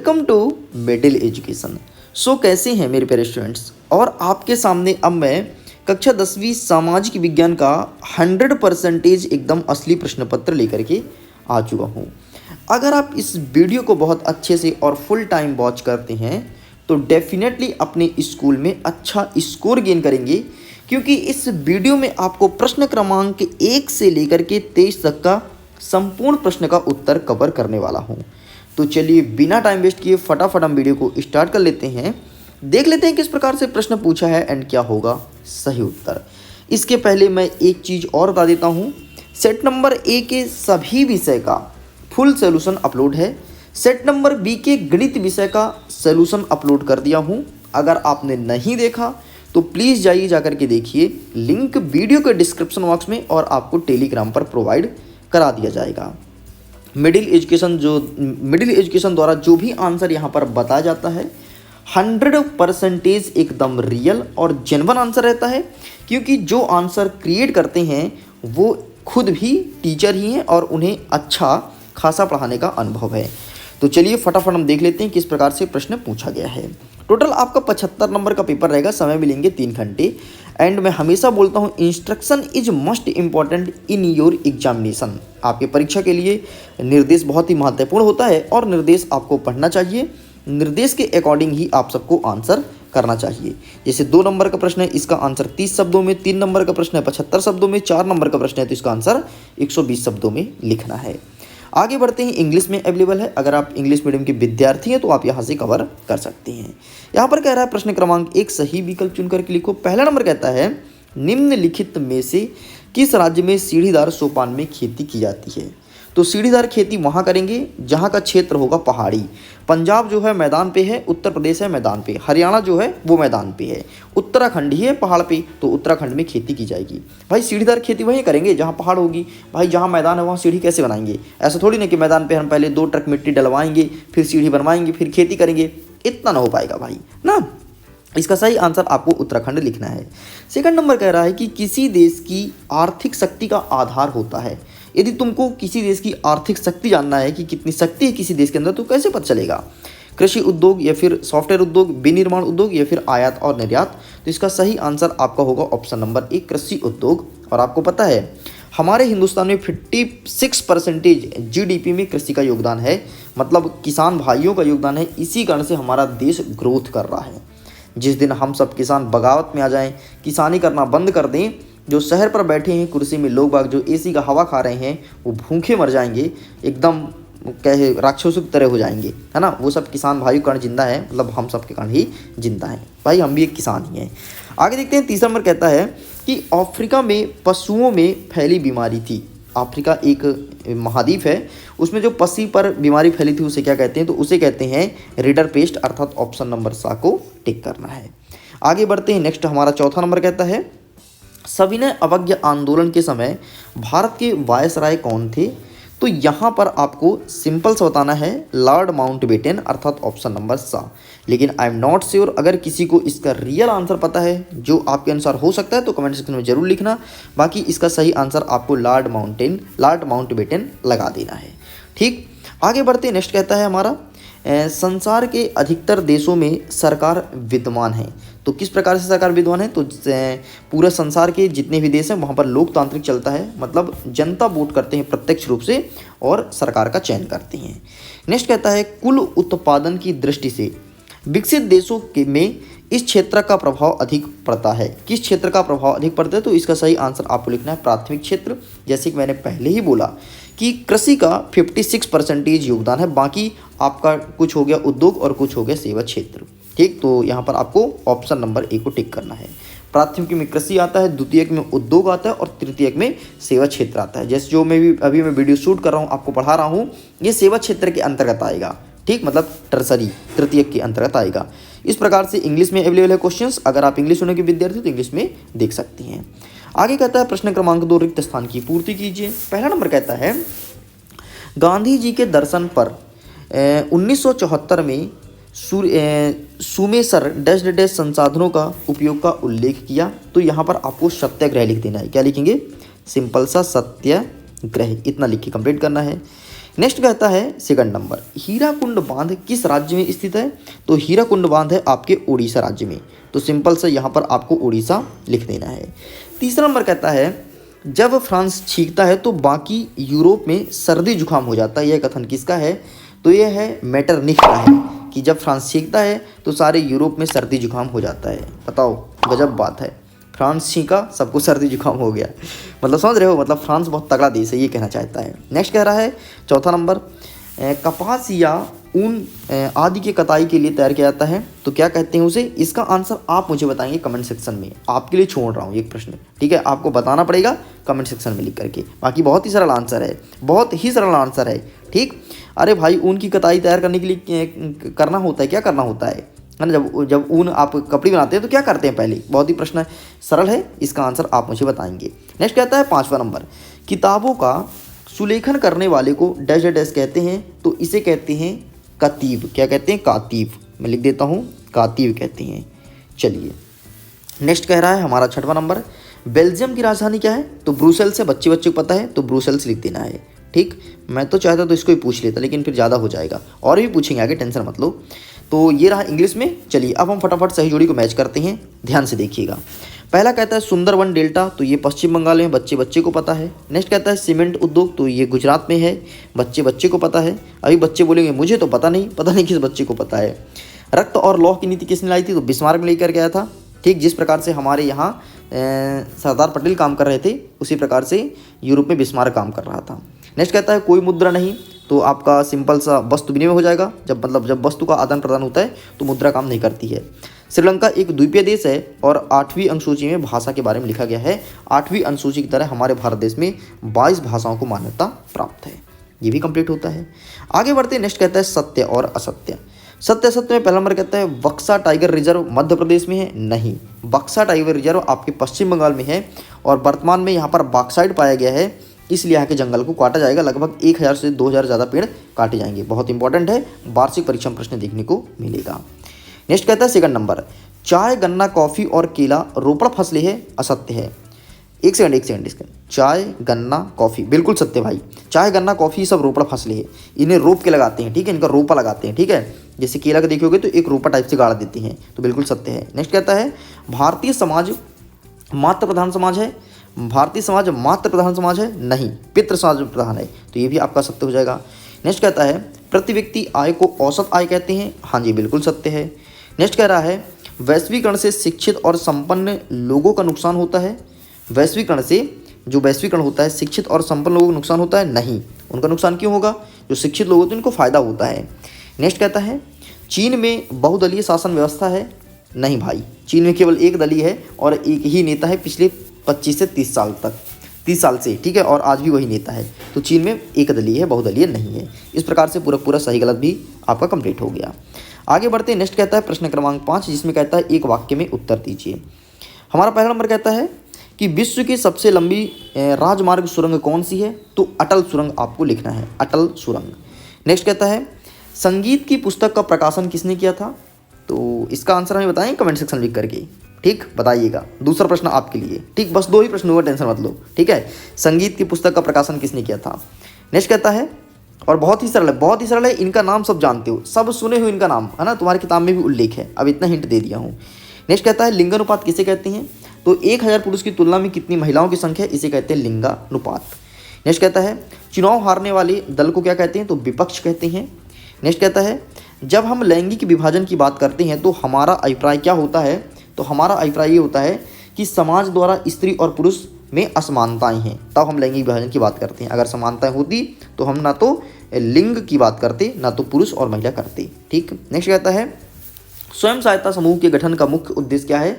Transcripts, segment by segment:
Welcome to middle education. So कैसे हैं मेरे प्यारे स्टूडेंट्स। और आपके सामने अब मैं कक्षा 10वीं सामाजिक विज्ञान का 100% एकदम असली प्रश्न पत्र लेकर के आ चुका हूँ। अगर आप इस वीडियो को बहुत अच्छे से और फुल टाइम वॉच करते हैं तो डेफिनेटली अपने स्कूल में अच्छा स्कोर गेन करेंगे, क्योंकि इस वीडियो में आपको प्रश्न क्रमांक 1 से लेकर के 23 तक का संपूर्ण प्रश्न का उत्तर कवर करने वाला हूँ। तो चलिए बिना टाइम वेस्ट किए फटाफट हम वीडियो को स्टार्ट कर लेते हैं। देख लेते हैं किस प्रकार से प्रश्न पूछा है एंड क्या होगा सही उत्तर। इसके पहले मैं एक चीज़ और बता देता हूँ, सेट नंबर ए के सभी विषय का फुल सोल्यूशन अपलोड है। सेट नंबर बी के गणित विषय का सोल्यूशन अपलोड कर दिया हूँ। अगर आपने नहीं देखा तो प्लीज़ जाइए जाकर के देखिए, लिंक वीडियो के डिस्क्रिप्शन बॉक्स में और आपको टेलीग्राम पर प्रोवाइड करा दिया जाएगा। मिडिल एजुकेशन द्वारा जो भी आंसर यहाँ पर बताया जाता है 100% एकदम रियल और जेन्युइन आंसर रहता है, क्योंकि जो आंसर क्रिएट करते हैं वो खुद भी टीचर ही हैं और उन्हें अच्छा खासा पढ़ाने का अनुभव है। तो चलिए फटाफट हम देख लेते हैं किस प्रकार से प्रश्न पूछा गया है। टोटल आपका 75 नंबर का पेपर रहेगा, समय मिलेंगे 3 घंटे। एंड मैं हमेशा बोलता हूँ instruction is most important in your examination. आपके परीक्षा के लिए निर्देश बहुत ही महत्वपूर्ण होता है और निर्देश आपको पढ़ना चाहिए। निर्देश के अकॉर्डिंग ही आप सबको आंसर करना चाहिए। जैसे 2 नंबर का प्रश्न है, इसका आंसर 30 शब्दों में, 3 नंबर का प्रश्न है 75 शब्दों में, 4 नंबर का प्रश्न है तो इसका आंसर 120 शब्दों में लिखना है। आगे बढ़ते हैं, इंग्लिश में अवेलेबल है। अगर आप इंग्लिश मीडियम के विद्यार्थी हैं तो आप यहाँ से कवर कर सकते हैं। यहाँ पर कह रहा है प्रश्न क्रमांक 1 सही विकल्प चुन करके लिखो। पहला नंबर कहता है निम्नलिखित में से किस राज्य में सीढ़ीदार सोपान में खेती की जाती है। तो सीढ़ीदार खेती वहाँ करेंगे जहाँ का क्षेत्र होगा पहाड़ी। पंजाब जो है मैदान पे है, उत्तर प्रदेश है मैदान पे, हरियाणा जो है वो मैदान पे है, उत्तराखंड ही है पहाड़ पे, तो उत्तराखंड में खेती की जाएगी। भाई सीढ़ीदार खेती वहीं करेंगे जहाँ पहाड़ होगी। भाई जहाँ मैदान है वहाँ सीढ़ी कैसे बनाएंगे? ऐसा थोड़ी ना कि मैदान पे हम पहले 2 ट्रक मिट्टी डलवाएंगे फिर सीढ़ी बनवाएंगे फिर खेती करेंगे, इतना ना हो पाएगा भाई ना। इसका सही आंसर आपको उत्तराखंड लिखना है। सेकंड नंबर कह रहा है कि किसी देश की आर्थिक शक्ति का आधार होता है। यदि तुमको किसी देश की आर्थिक शक्ति जानना है कि कितनी शक्ति है किसी देश के अंदर, तो कैसे पता चलेगा? कृषि उद्योग या फिर सॉफ्टवेयर उद्योग, विनिर्माण उद्योग या फिर आयात और निर्यात। तो इसका सही आंसर आपका होगा ऑप्शन नंबर 1 कृषि उद्योग। और आपको पता है हमारे हिंदुस्तान में 56% GDP में कृषि का योगदान है, मतलब किसान भाइयों का योगदान है। इसी कारण से हमारा देश ग्रोथ कर रहा है। जिस दिन हम सब किसान बगावत में आ जाएं, किसानी करना बंद कर दें, जो शहर पर बैठे हैं कुर्सी में लोग बाग जो AC का हवा खा रहे हैं वो भूखे मर जाएंगे, एकदम कहे राक्षसों की तरह हो जाएंगे, है ना। वो सब किसान भाई कारण जिंदा है, मतलब हम सब के कारण ही जिंदा है। भाई हम भी एक किसान ही हैं। आगे देखते हैं, तीसरा नंबर कहता है कि अफ्रीका में पशुओं में फैली बीमारी थी। अफ्रीका एक महाद्वीप है, उसमें जो पशु पर बीमारी फैली थी उसे क्या कहते हैं? तो उसे कहते हैं रिडर पेस्ट, अर्थात ऑप्शन नंबर 7 को टिक करना है। आगे बढ़ते हैं, नेक्स्ट हमारा चौथा नंबर कहता है सविनय अवज्ञा आंदोलन के समय भारत के वायसराय कौन थे। तो यहाँ पर आपको सिंपल सा बताना है लॉर्ड माउंटबेटन, अर्थात ऑप्शन नंबर 7। लेकिन आई एम नॉट श्योर, अगर किसी को इसका रियल आंसर पता है जो आपके अनुसार हो सकता है तो कमेंट सेक्शन में जरूर लिखना। बाकी इसका सही आंसर आपको लॉर्ड माउंटबेटन लगा देना है। ठीक, आगे बढ़ते नेक्स्ट कहता है हमारा संसार के अधिकतर देशों में सरकार विद्यमान है। तो किस प्रकार से सरकार विद्यमान है? तो पूरे संसार के जितने भी देश हैं वहाँ पर लोकतांत्रिक चलता है, मतलब जनता वोट करते हैं प्रत्यक्ष रूप से और सरकार का चयन करती हैं। नेक्स्ट कहता है कुल उत्पादन की दृष्टि से विकसित देशों में इस क्षेत्र का प्रभाव अधिक पड़ता है। किस क्षेत्र का प्रभाव अधिक पड़ता है? तो इसका सही आंसर आपको लिखना है प्राथमिक क्षेत्र। जैसे कि मैंने पहले ही बोला कि कृषि का 56% योगदान है, बाकी आपका कुछ हो गया उद्योग और कुछ हो गया सेवा क्षेत्र। ठीक, तो यहाँ पर आपको ऑप्शन नंबर 1 को टिक करना है। प्राथमिक में कृषि आता है, द्वितीयक में उद्योग आता है और तृतीयक में सेवा क्षेत्र आता है। जैसे जो मैं वीडियो शूट कर रहा हूँ आपको पढ़ा रहा हूँ, ये सेवा क्षेत्र के अंतर्गत आएगा। ठीक, मतलब टर्सरी तृतीयक के अंतर्गत आएगा। इस प्रकार से इंग्लिश में अवेलेबल है क्वेश्चंस। अगर आप इंग्लिश होने के विद्यार्थी तो इंग्लिश में देख सकती हैं। आगे कहता है प्रश्न क्रमांक 2 रिक्त स्थान की पूर्ति कीजिए। पहला नंबर कहता है गांधी जी के दर्शन पर 1974 में सुमेसर डैश डैश संसाधनों का उपयोग का उल्लेख किया। तो यहाँ पर आपको सत्याग्रह लिख देना है। क्या लिखेंगे? सिंपल सा सत्याग्रह, इतना लिख के कंप्लीट करना है। नेक्स्ट कहता है सेकंड नंबर, हीराकुंड बांध किस राज्य में स्थित है? तो हीराकुंड बांध है आपके उड़ीसा राज्य में। तो सिंपल से यहाँ पर आपको उड़ीसा लिख देना है। तीसरा नंबर कहता है, जब फ्रांस छींकता है तो बाकी यूरोप में सर्दी जुकाम हो जाता है। यह कथन किसका है? तो यह है मेटरनिख का है कि जब फ्रांस छींकता है तो सारे यूरोप में सर्दी जुकाम हो जाता है। बताओ, गजब बात है। फ्रांस छींका, सबको सर्दी जुकाम हो गया। मतलब समझ रहे हो, मतलब फ्रांस बहुत तगड़ा देश है, ये कहना चाहता है। नेक्स्ट कह रहा है चौथा नंबर, कपास या ऊन आदि के कटाई के लिए तैयार किया जाता है तो क्या कहते हैं उसे? इसका आंसर आप मुझे बताएंगे कमेंट सेक्शन में। आपके लिए छोड़ रहा हूँ एक प्रश्न, ठीक है? आपको बताना पड़ेगा कमेंट सेक्शन में लिख करके। बाकी बहुत ही सरल आंसर है, बहुत ही सरल आंसर है, ठीक। अरे भाई, ऊन की कटाई तैयार करने के लिए करना होता है, क्या करना होता है ना? जब ऊन आप कपड़े बनाते हैं तो क्या करते हैं पहले? बहुत ही प्रश्न सरल है, इसका आंसर आप मुझे बताएंगे। नेक्स्ट कहता है पांचवा नंबर, किताबों का सुलेखन करने वाले को डैश डैश कहते हैं तो इसे कहते हैं कातीब। क्या कहते हैं? कातीब। मैं लिख देता हूँ, कातीब कहते हैं। चलिए नेक्स्ट कह रहा है हमारा छठवां नंबर, बेल्जियम की राजधानी क्या है? तो ब्रुसेल्स है। बच्चे को पता है तो ब्रुसेल्स लिख देना है, ठीक। मैं तो चाहता तो इसको ही पूछ लेता, लेकिन फिर ज़्यादा हो जाएगा, और भी पूछेंगे आगे, टेंशन मत लो। तो ये रहा इंग्लिश में। चलिए अब हम फटाफट सही जोड़ी को मैच करते हैं, ध्यान से देखिएगा। पहला कहता है सुंदरवन डेल्टा, तो ये पश्चिम बंगाल में, बच्चे को पता है। नेक्स्ट कहता है सीमेंट उद्योग, तो ये गुजरात में है, बच्चे को पता है। अभी बच्चे बोलेंगे मुझे तो पता नहीं किस बच्चे को पता है। रक्त और लौह की नीति किसने लाई थी? तो बिस्मार्क में लेकर गया था, ठीक। जिस प्रकार से हमारे यहाँ सरदार पटेल काम कर रहे थे, उसी प्रकार से यूरोप में बिस्मार्क काम कर रहा था। नेक्स्ट कहता है कोई मुद्रा नहीं, तो आपका सिंपल सा वस्तु विनिमय हो जाएगा। जब वस्तु का आदान प्रदान होता है तो मुद्रा काम नहीं करती है। श्रीलंका एक द्वीपीय देश है और 8वीं अनुसूची में भाषा के बारे में लिखा गया है। 8वीं अनुसूची की तरह हमारे भारत देश में 22 भाषाओं को मान्यता प्राप्त है। ये भी कंप्लीट होता है। आगे बढ़ते हैं। नेक्स्ट कहता है सत्य और असत्य। सत्य असत्य में पहला नंबर कहता है बक्सा टाइगर रिजर्व मध्य प्रदेश में है। नहीं, बक्सा टाइगर रिजर्व आपके पश्चिम बंगाल में है और वर्तमान में यहाँ पर बॉक्साइट पाया गया है, इसलिए यहाँ के जंगल को काटा जाएगा। लगभग 1000 से 2000 ज़्यादा पेड़ काटे जाएंगे। बहुत इंपॉर्टेंट है, वार्षिक परीक्षा में प्रश्न देखने को मिलेगा। नेक्स्ट कहता है सेकंड नंबर, चाय गन्ना कॉफ़ी और केला रोपड़ फसलें है। असत्य है। एक सेकंड इसका, चाय गन्ना कॉफ़ी बिल्कुल सत्य भाई। चाय गन्ना कॉफ़ी सब रोपड़ फसलें है, इन्हें रोप के लगाते हैं, ठीक है। इनका रोपा लगाते हैं, ठीक है। जैसे केला का देखोगे तो एक रोपा टाइप से गाड़ देती हैं, तो बिल्कुल सत्य है। नेक्स्ट कहता है भारतीय समाज मातृ प्रधान समाज है। भारतीय समाज मातृ प्रधान समाज है? नहीं, पितृ समाज प्रधान है, तो ये भी आपका सत्य हो जाएगा। नेक्स्ट कहता है प्रति व्यक्ति आय को औसत आय कहते हैं। हाँ जी, बिल्कुल सत्य है। नेक्स्ट कह रहा है वैश्वीकरण से शिक्षित और संपन्न लोगों का नुकसान होता है। वैश्वीकरण से जो वैश्वीकरण होता है शिक्षित और संपन्न लोगों को नुकसान होता है? नहीं, उनका नुकसान क्यों होगा? जो शिक्षित लोग होते हैं उनको फायदा होता है। नेक्स्ट कहता है चीन में बहुदलीय शासन व्यवस्था है। नहीं भाई, चीन में केवल एक दलीय है और एक ही नेता है पिछले 25 से 30 साल तक, 30 साल से, ठीक है। और आज भी वही नेता है, तो चीन में एक दलीय है, बहुदलीय नहीं है। इस प्रकार से पूरा सही गलत भी आपका कंप्लीट हो गया। आगे बढ़ते हैं। नेक्स्ट कहता है प्रश्न क्रमांक 5, जिसमें कहता है एक वाक्य में उत्तर दीजिए। हमारा पहला नंबर कहता है कि विश्व की सबसे लंबी राजमार्ग सुरंग कौन सी है? तो अटल सुरंग आपको लिखना है, अटल सुरंग। नेक्स्ट कहता है संगीत की पुस्तक का प्रकाशन किसने किया था? तो इसका आंसर हमें बताएं कमेंट सेक्शन लिख करके, ठीक, बताइएगा। दूसरा प्रश्न आपके लिए, ठीक, बस 2 ही प्रश्न हुआ, टेंशन मत लो, ठीक है। संगीत की पुस्तक का प्रकाशन किसने किया था? नेक्स्ट कहता है, और बहुत ही सरल है, इनका नाम सब जानते हो, सब सुने हो इनका नाम, है ना, तुम्हारी किताब में भी उल्लेख है, अब इतना हिंट दे दिया हूँ। नेक्स्ट कहता है लिंगानुपात किसे कहते हैं? तो 1000 पुरुष की तुलना में कितनी महिलाओं की संख्या, इसे कहते हैं लिंगानुपात। नेक्स्ट कहता है चुनाव हारने वाले दल को क्या कहते हैं? तो विपक्ष कहते हैं। नेक्स्ट कहता है जब हम लैंगिक विभाजन की बात करते हैं तो हमारा अभिप्राय क्या होता है? तो हमारा अभिप्राय ये होता है कि समाज द्वारा स्त्री और पुरुष में असमानताएं हैं, तब हम लैंगिक विभाजन की बात करते हैं। अगर समानताएं होती तो हम ना तो लिंग की बात करते, ना तो पुरुष और महिला करते, ठीक। नेक्स्ट कहता है स्वयं सहायता समूह के गठन का मुख्य उद्देश्य क्या है?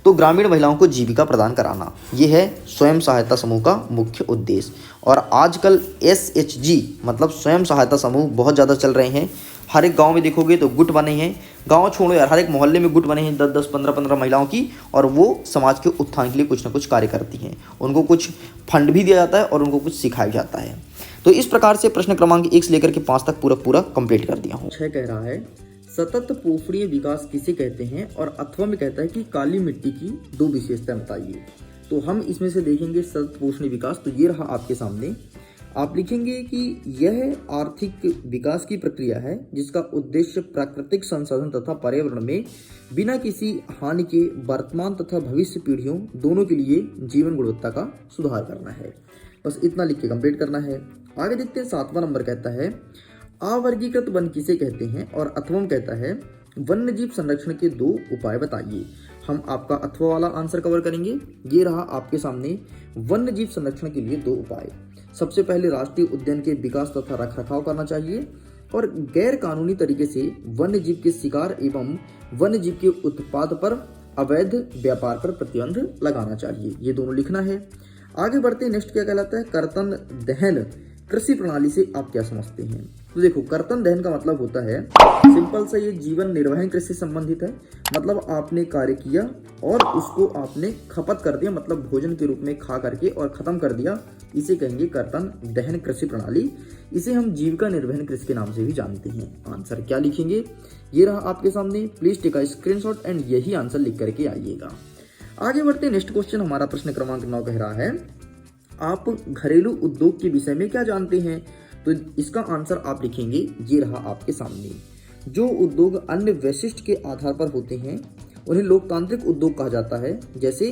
तो ग्रामीण महिलाओं को जीविका प्रदान कराना, ये है स्वयं सहायता समूह का मुख्य उद्देश्य। और आजकल SHG मतलब स्वयं सहायता समूह बहुत ज़्यादा चल रहे हैं। हर एक गांव में देखोगे तो गुट बने हैं, गांव छोड़ो यार, हर एक मोहल्ले में गुट बने हैं 10-10, 15-15 महिलाओं की, और वो समाज के उत्थान के लिए कुछ ना कुछ कार्य करती हैं। उनको कुछ फंड भी दिया जाता है और उनको कुछ सिखाया जाता है। तो इस प्रकार से प्रश्न क्रमांक 1 से लेकर के 5 तक पूरा कंप्लीट कर दिया हूँ। 6 कह रहा है सतत पोषणीय विकास किसे कहते हैं? और अथवा में कहता है कि काली मिट्टी की 2 विशेषताएं बताइए। तो हम इसमें से देखेंगे सतत पोषणीय विकास, तो ये रहा आपके सामने। आप लिखेंगे कि यह आर्थिक विकास की प्रक्रिया है जिसका उद्देश्य प्राकृतिक संसाधन तथा पर्यावरण में बिना किसी हानि के वर्तमान तथा भविष्य पीढ़ियों दोनों के लिए जीवन गुणवत्ता का सुधार करना है। बस इतना लिख के कंप्लीट करना है। आगे देखते हैं 7वां नंबर कहता है अवर्गीकृत वन किसे कहते हैं और अथवम कहता है वन्य जीव संरक्षण के 2 उपाय बताइए। हम आपका अथवा वाला आंसर कवर करेंगे। ये रहा आपके सामने वन्य जीव संरक्षण के लिए 2 उपाय। सबसे पहले राष्ट्रीय उद्यान के विकास तथा रखरखाव करना चाहिए और गैर कानूनी तरीके से वन्य जीव के शिकार एवं वन्य जीव के उत्पाद पर अवैध व्यापार पर प्रतिबंध लगाना चाहिए। ये दोनों लिखना है। आगे बढ़ते नेक्स्ट क्या कहलाता है कर्तन दहन कृषि प्रणाली से आप क्या समझते हैं। तो देखो कर्तन दहन का मतलब होता है सिंपल सा ये जीवन निर्वहन कृषि से संबंधित है। मतलब आपने कार्य किया और उसको आपने खपत कर दिया, मतलब भोजन के रूप में खा करके और खत्म कर दिया, इसे कहेंगे कर्तन दहन कृषि प्रणाली। इसे हम जीविका निर्वहन कृषि के नाम से भी जानते हैं। आंसर क्या लिखेंगे ये रहा आपके सामने। Please take a screenshot and यही आंसर लिख करके आइएगा। आगे बढ़ते नेक्स्ट क्वेश्चन हमारा प्रश्न क्रमांक 9 कह रहा है आप घरेलू उद्योग के विषय में क्या जानते हैं। तो इसका आंसर आप लिखेंगे ये रहा आपके सामने। जो उद्योग अन्य वैशिष्ट के आधार पर होते हैं उन्हें लोकतांत्रिक उद्योग कहा जाता है। जैसे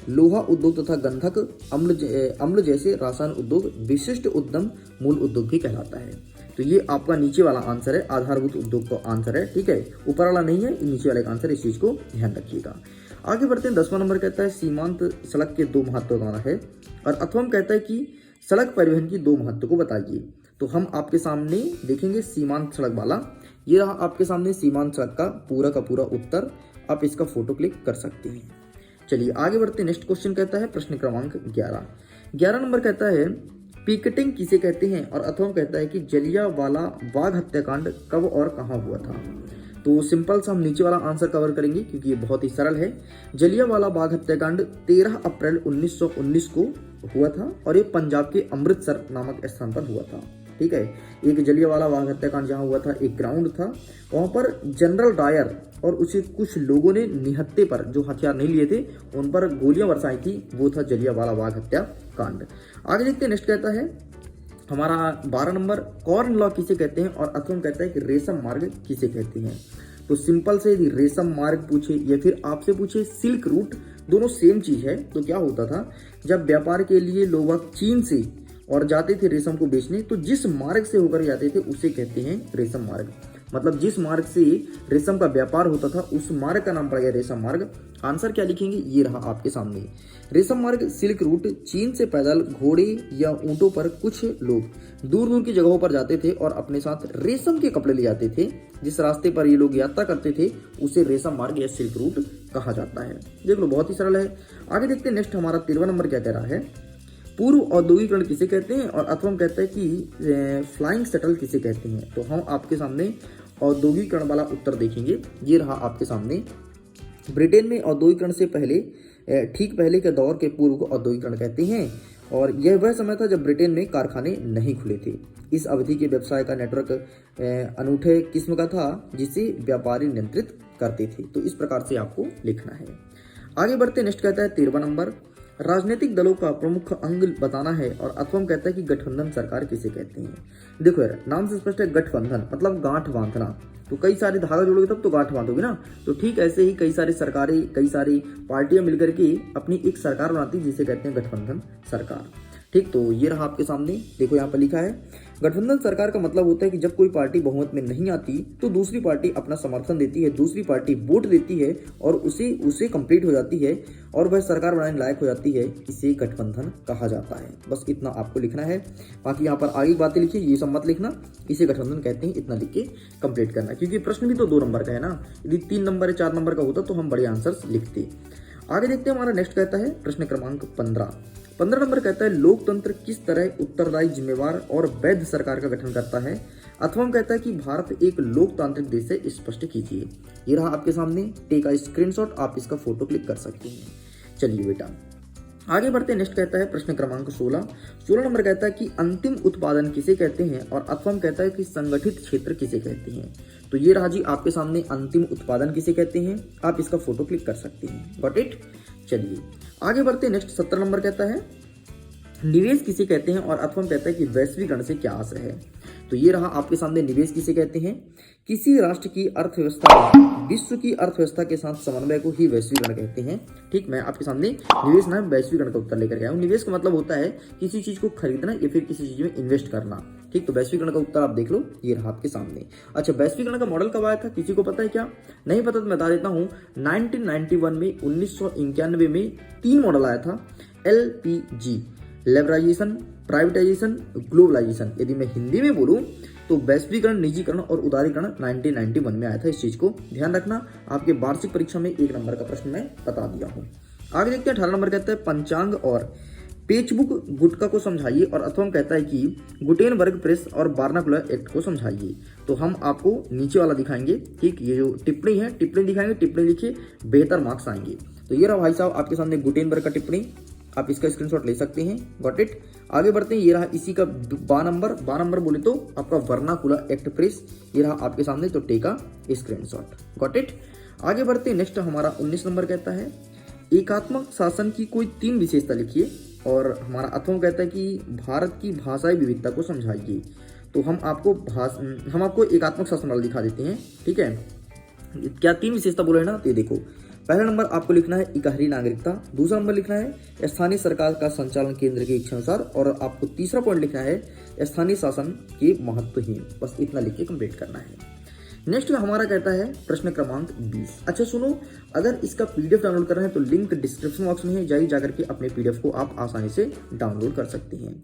लोहा उद्योग तथा गंधक अम्ल जैसे रासायन उद्योग विशिष्ट उद्यम मूल उद्योग भी कहलाता है। तो ये आपका नीचे वाला आंसर है, आधारभूत उद्योग का आंसर है। ठीक है, ऊपर वाला नहीं है, नीचे वाले का आंसर। इस चीज को ध्यान रखिएगा। आगे बढ़ते हैं 10वां नंबर कहता है सीमांत सड़क के 2 महत्व बताना है और अथवम कहता है कि सड़क परिवहन की 2 महत्व को बताइए। तो हम आपके सामने देखेंगे सीमांत सड़क वाला। ये रहा आपके सामने सीमांत सड़क का पूरा उत्तर। आप इसका फोटो क्लिक कर सकते हैं। चलिए आगे बढ़ते नेक्स्ट क्वेश्चन कहता है प्रश्न क्रमांक 11 नंबर कहता है पिकेटिंग किसे कहते हैं और अथवम कहता है कि जलियांवाला बाग हत्याकांड कब और कहां हुआ था। तो सिंपल सा हम नीचे वाला आंसर कवर करेंगे क्योंकि ये बहुत ही सरल है। जलियांवाला बाग हत्याकांड 13 अप्रैल 1919 को हुआ था और ये पंजाब के अमृतसर नामक स्थान पर हुआ था। ठीक है, एक जलियांवाला बाग हत्याकांड जहां हुआ था, एक ग्राउंड था, वहां पर जनरल डायर और उसे कुछ लोगों ने निहत्थे पर जो हथियार नहीं लिए थे उन पर गोलियां बरसाई थी, वो था जलियांवाला बाग हत्याकांड। आगे देखते हैं नेक्स्ट कहता है हमारा 12 नंबर कॉर्न लॉ किसे कहते हैं और अथवम कहता है कि रेशम मार्ग किसे कहते हैं। तो सिंपल से यदि रेशम मार्ग पूछे या फिर आपसे पूछे सिल्क रूट, दोनों सेम चीज है। तो क्या होता था जब व्यापार के लिए लोग चीन से और जाते थे रेशम को बेचने, तो जिस मार्ग से होकर जाते थे उसे कहते हैं रेशम मार्ग। मतलब जिस मार्ग से रेशम का व्यापार होता था उस मार्ग का नाम पड़ गया रेशम मार्ग। आंसर क्या लिखेंगे ये रहा आपके सामने। रेशम मार्ग सिल्क रूट चीन से पैदल घोड़े या ऊंटों पर कुछ लोग दूर दूर की जगहों पर जाते थे और अपने साथ रेशम के कपड़े ले जाते थे। जिस रास्ते पर ये लोग यात्रा करते थे उसे रेशम मार्ग या सिल्क रूट कहा जाता है। देख लो बहुत ही सरल है। आगे देखते हैं नेक्स्ट हमारा 13वां नंबर क्या कह रहा है पूर्व औद्योगिकरण किसे कहते हैं और अथवम कहता है कि फ्लाइंग शटल किसे कहते हैं। तो हम आपके सामने औद्योगिकरण वाला उत्तर देखेंगे। ये रहा आपके सामने। ब्रिटेन में औद्योगिकरण से पहले ठीक पहले के दौर के पूर्व को औद्योगिकरण कहते हैं और यह वह समय था जब ब्रिटेन में कारखाने नहीं खुले थे। इस अवधि के व्यवसाय का नेटवर्क अनूठे किस्म का था जिसे व्यापारी नियंत्रित करते थे। तो इस प्रकार से आपको लिखना है। आगे बढ़ते नेक्स्ट कहता है 13वां नंबर राजनीतिक दलों का प्रमुख अंग बताना है और अथवम कहता है कि गठबंधन सरकार किसे कहते हैं। देखो यार नाम से स्पष्ट है, गठबंधन मतलब गांठ बांधना। तो कई सारे धागा जोड़ोगे तब तो गांठ बांधोगे ना। तो ठीक ऐसे ही कई सारी सरकारें, कई सारी पार्टियां मिलकर के अपनी एक सरकार बनाती है जिसे कहते हैं गठबंधन सरकार। ठीक, तो ये रहा आपके सामने। देखो यहाँ पर लिखा है गठबंधन सरकार का मतलब होता है कि जब कोई पार्टी बहुमत में नहीं आती तो दूसरी पार्टी अपना समर्थन देती है, दूसरी पार्टी वोट देती है और उसे कंप्लीट हो जाती है और वह सरकार बनाने लायक हो जाती है। इसे गठबंधन कहा जाता है। बस इतना आपको लिखना है। बाकी यहाँ पर आगे बातें लिखिए, ये सब मत लिखना। इसे गठबंधन कहते हैं, इतना लिख के कंप्लीट करना, क्योंकि प्रश्न भी तो 2 नंबर का है ना। यदि 3 नंबर या 4 नंबर का होता तो हम बड़े आंसर लिखते। आगे देखते हैं हमारा नेक्स्ट कहता है प्रश्न क्रमांक 15 नंबर कहता है लोकतंत्र किस तरह उत्तरदायी, जिम्मेवार और वैध सरकार का गठन करता है। अथवम कहता है कि भारत एक लोकतांत्रिक देश है, स्पष्ट कीजिए। ये रहा आपके सामने, टेक अ स्क्रीनशॉट, आप इसका फोटो क्लिक कर सकते हैं। चलिए बेटा आगे बढ़ते हैं। नेक्स्ट कहता है प्रश्न क्रमांक 16 नंबर कहता है कि अंतिम उत्पादन किसे कहते हैं और अथवम कहता है कि संगठित क्षेत्र किसे कहते हैं। तो ये रहा जी आपके सामने अंतिम उत्पादन किसे कहते हैं, आप इसका फोटो क्लिक कर सकते हैं। Got it. चलिए आगे बढ़ते हैं। नेक्स्ट 17 नंबर कहता है निवेश किसे कहते हैं और अथवा कहता है कि वैश्वीकरण से क्या आशय है। तो ये रहा आपके सामने निवेश किसे कहते हैं। किसी राष्ट्र की अर्थव्यवस्था में विश्व की अर्थव्यवस्था के साथ समन्वय को ही वैश्वीकरण कहते हैं। ठीक, मैं आपके सामने निवेश नाम वैश्वीकरण का उत्तर लेकर गया हूँ। निवेश का मतलब होता है किसी चीज को खरीदना या फिर किसी चीज में इन्वेस्ट करना। ठीक, तो वैश्वीकरण का उत्तर आप देख लो, ये रहा आपके सामने। अच्छा, वैश्वीकरण का मॉडल कब आया था, किसी को पता है क्या? नहीं पता तो मैं बता देता हूँ। 1991 में 1991 में 3 मॉडल आया था। LPG, liberalisation, privatisation, globalisation. यदि मैं हिंदी में बोलूं तो वैश्वीकरण, निजीकरण और उदारीकरण 1991 में आया था। इस चीज को ध्यान रखना, आपके वार्षिक परीक्षा में 1 नंबर का प्रश्न मैं बता दिया हूं। आगे देखते हैं 18 नंबर कहता है पंचांग और पेचबुक गुटका को समझाइए और अथवा कहता है कि गुटेनबर्ग प्रेस और बार्नाकुलर एक्ट को समझाइए। तो हम आपको नीचे वाला दिखाएंगे। ठीक, ये जो टिप्पणी है, टिप्पणी दिखाएंगे, टिप्पणी लिखिए, बेहतर मार्क्स आएंगे। तो ये रहा भाई साहब आपके सामने गुटेनबर्ग का टिप्पणी, आप इसका स्क्रीनशॉट ले सकते हैं। Got it. आगे बढ़ते हैं, ये रहा इसी का 12 नंबर बोले तो आपका वर्नाकुलर एक्ट प्रेस, ये रहा आपके सामने, तो टेका स्क्रीनशॉट। Got it. आगे बढ़ते हैं, नेक्स्ट हमारा 19 नंबर कहता है एकात्मक शासन की कोई 3 विशेषता लिखिए और हमारा अथवा कहता है कि भारत की भाषाई विविधता को समझाइए। तो हम आपको एकात्मक शासन वाला दिखा देते हैं। ठीक है, क्या 3 विशेषता बोले ना, तो देखो, पहला नंबर आपको लिखना है इकहरी नागरिकता, दूसरा नंबर लिखना है स्थानीय सरकार का संचालन केंद्र के इच्छानुसार, और आपको तीसरा पॉइंट लिखना है स्थानीय शासन के महत्वहीन। बस इतना लिख के कंप्लीट करना है। नेक्स्ट हमारा कहता है प्रश्न क्रमांक 20। अच्छा सुनो, अगर इसका PDF डाउनलोड कर रहे हैं तो लिंक डिस्क्रिप्शन बॉक्स में है, जाइए जाकर के अपने PDF को आप आसानी से डाउनलोड कर सकते हैं।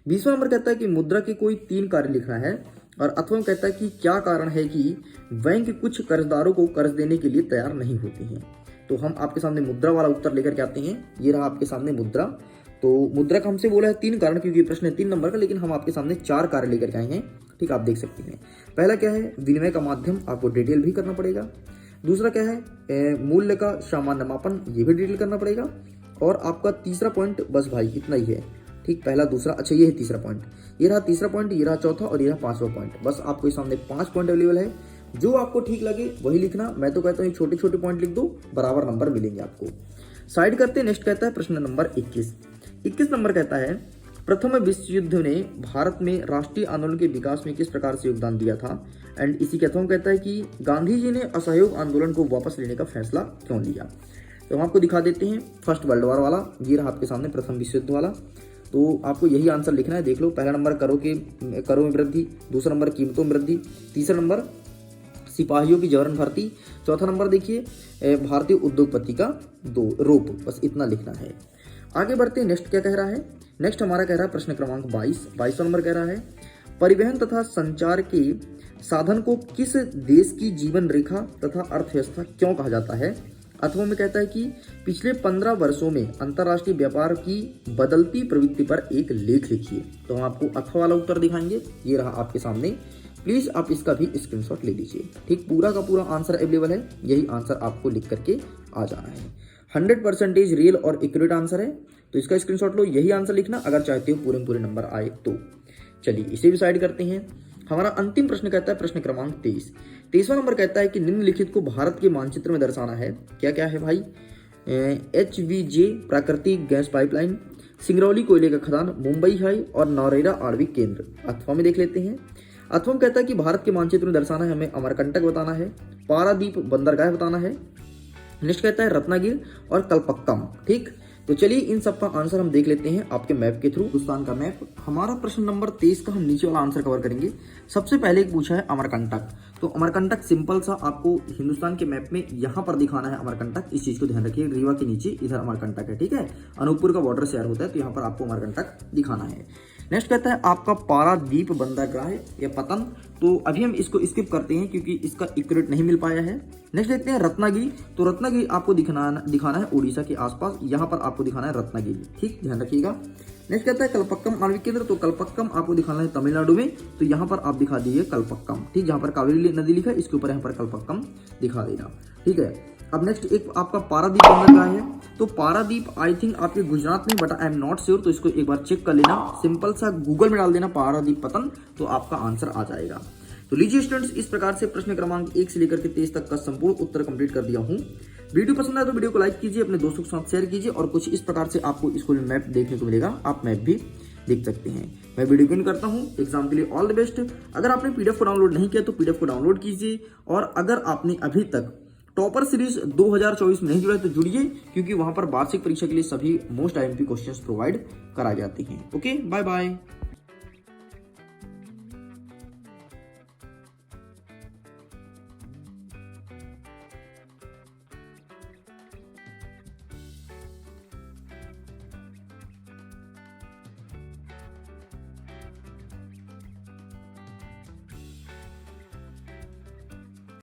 20वां नंबर कहता है कि मुद्रा के कोई 3 कार्य लिखना है और अथवा कहता है कि क्या कारण है कि बैंक कुछ कर्जदारों को कर्ज देने के लिए तैयार नहीं होते हैं। तो हम आपके सामने मुद्रा वाला उत्तर लेकर के आते हैं। ये रहा आपके सामने मुद्रा। तो मुद्रा का हमसे बोला है 3 कारण, क्योंकि प्रश्न है 3 नंबर का, लेकिन हम आपके सामने 4 कार्य लेकर के आए हैं। ठीक, आप देख सकते हैं। पहला क्या है, विनिमय का माध्यम, आपको डिटेल भी करना पड़ेगा। दूसरा क्या है, मूल्य का सामान्य मापन, ये भी डिटेल करना पड़ेगा। और आपका तीसरा पॉइंट, बस भाई इतना ही है। ठीक, पहला दूसरा, अच्छा ये है तीसरा पॉइंट, ये रहा तीसरा पॉइंट, ये रहा चौथा और ये रहा 5वां पॉइंट। बस आपको इस सामने 5 पॉइंट अवेलेबल है, जो आपको ठीक लगे वही लिखना। मैं तो कहता हूँ छोटे छोटे पॉइंट लिख दो, बराबर नंबर मिलेंगे आपको। साइड करते हैं। नेक्स्ट कहता है प्रश्न नंबर 21 नंबर कहता है प्रथम विश्व युद्ध ने भारत में राष्ट्रीय आंदोलन के विकास में किस प्रकार से योगदान दिया था। एंड इसी के अथवा कहता है कि गांधी जी ने असहयोग आंदोलन को वापस लेने का फैसला क्यों लिया। तो हम आपको दिखा देते हैं फर्स्ट वर्ल्ड वॉर वाला, ये रहा आपके सामने प्रथम विश्व युद्ध वाला। तो आपको यही आंसर लिखना है, देख लो। पहला नंबर करों में वृद्धि, दूसरा नंबर कीमतों में वृद्धि, तीसरा नंबर सिपाहियों की जबरन भर्ती, चौथा नंबर देखिए भारतीय उद्योगपति का रोप। बस इतना लिखना है। आगे बढ़ते हैं, नेक्स्ट क्या कह रहा है। नेक्स्ट हमारा कह रहा है प्रश्न क्रमांक 22वां नंबर कह रहा है परिवहन तथा संचार के साधन को किस देश की जीवन रेखा तथा अर्थव्यवस्था क्यों कहा जाता है। अथवा में कहता है कि पिछले 15 वर्षों में अंतर्राष्ट्रीय व्यापार की बदलती प्रवृत्ति पर एक लेख लिखिए। तो हम आपको अथवा वाला उत्तर दिखाएंगे, ये रहा आपके सामने। प्लीज आप इसका भी स्क्रीनशॉट ले लीजिए। ठीक, पूरा का पूरा आंसर अवेलेबल है, यही आंसर आपको लिख करके आ जाना है। 100% रियल और एक्यूरेट आंसर है, तो इसका स्क्रीनशॉट लो, यही आंसर लिखना अगर चाहते हो पूरे नंबर आए तो। चलिए इसे भी साइड करते हैं। हमारा अंतिम प्रश्न कहता है प्रश्न क्रमांक 23वां नंबर कहता है कि निम्नलिखित को भारत के मानचित्र में दर्शाना है। क्या क्या है भाई, HVJ प्राकृतिक गैस पाइपलाइन, सिंगरौली कोयले का खदान, मुंबई हाई और नौरेरा आणविक केंद्र। अथवा में देख लेते हैं। अथवा कहता है कि भारत के मानचित्र में दर्शाना है, हमें अमरकंटक बताना है, पारादीप बंदरगाह बताना है। नेक्स्ट कहता है रत्नागिर और कलपक्कम। ठीक, तो चलिए इन सब का आंसर हम देख लेते हैं आपके मैप के थ्रू, हिंदुस्तान का मैप। हमारा प्रश्न नंबर 23 का हम नीचे वाला आंसर कवर करेंगे। सबसे पहले एक पूछा है अमरकंटक। तो अमरकंटक सिंपल सा आपको हिंदुस्तान के मैप में यहाँ पर दिखाना है अमरकंटक। इस चीज को ध्यान रखिए, रीवा के नीचे इधर अमरकंटक है। ठीक है, अनूपपुर का बॉर्डर शेयर होता है, तो यहाँ पर आपको अमरकंटक दिखाना है। नेक्स्ट कहता है आपका पारादीप बंदरगाह या पतन। तो अभी हम इसको स्किप करते हैं क्योंकि इसका एक्यूरेट नहीं मिल पाया है। नेक्स्ट देखते हैं रत्नागिरी। तो रत्नागिरी आपको दिखाना है उड़ीसा के आसपास, यहाँ पर आपको दिखाना है रत्नागिरी। ठीक, ध्यान रखिएगा। नेक्स्ट कहता है कलपक्कम आणविक केंद्र। तो कलपक्कम आपको दिखाना है तमिलनाडु में, तो यहाँ पर आप दिखा दीजिए कलपक्कम। ठीक, जहाँ पर कावेरी नदी लिखा है इसके ऊपर यहाँ पर कलपक्कम दिखा देना। ठीक है, अब नेक्स्ट एक आपका पारादीप बंदरगाह है। तो पारादीप आई थिंक आपके गुजरात में, but I am not sure, तो इसको एक बार चेक कर लेना। सिंपल सा गूगल में डाल देना पारादीप पतन, तो आपका आंसर आ जाएगा। तो लीजिए स्टूडेंट्स, इस प्रकार से प्रश्न क्रमांक 1 से लेकर के 23 तक का संपूर्ण उत्तर कंप्लीट कर दिया हूं। वीडियो पसंद आए तो वीडियो को लाइक कीजिए, अपने दोस्तों के साथ शेयर कीजिए और कुछ इस प्रकार से आपको स्कूल मैप देखने को मिलेगा, आप मैप भी देख सकते हैं। मैं वीडियो को करता हूं, एग्जाम के लिए ऑल द बेस्ट। अगर आपने पीडीएफ को डाउनलोड नहीं किया तो पीडीएफ को डाउनलोड कीजिए और अगर आपने अभी तक टॉपर सीरीज 2024 में नहीं जुड़ा तो जुड़िए, क्योंकि वहां पर वार्षिक परीक्षा के लिए सभी मोस्ट आईएमपी क्वेश्चंस प्रोवाइड कराए जाते हैं। Okay, bye bye.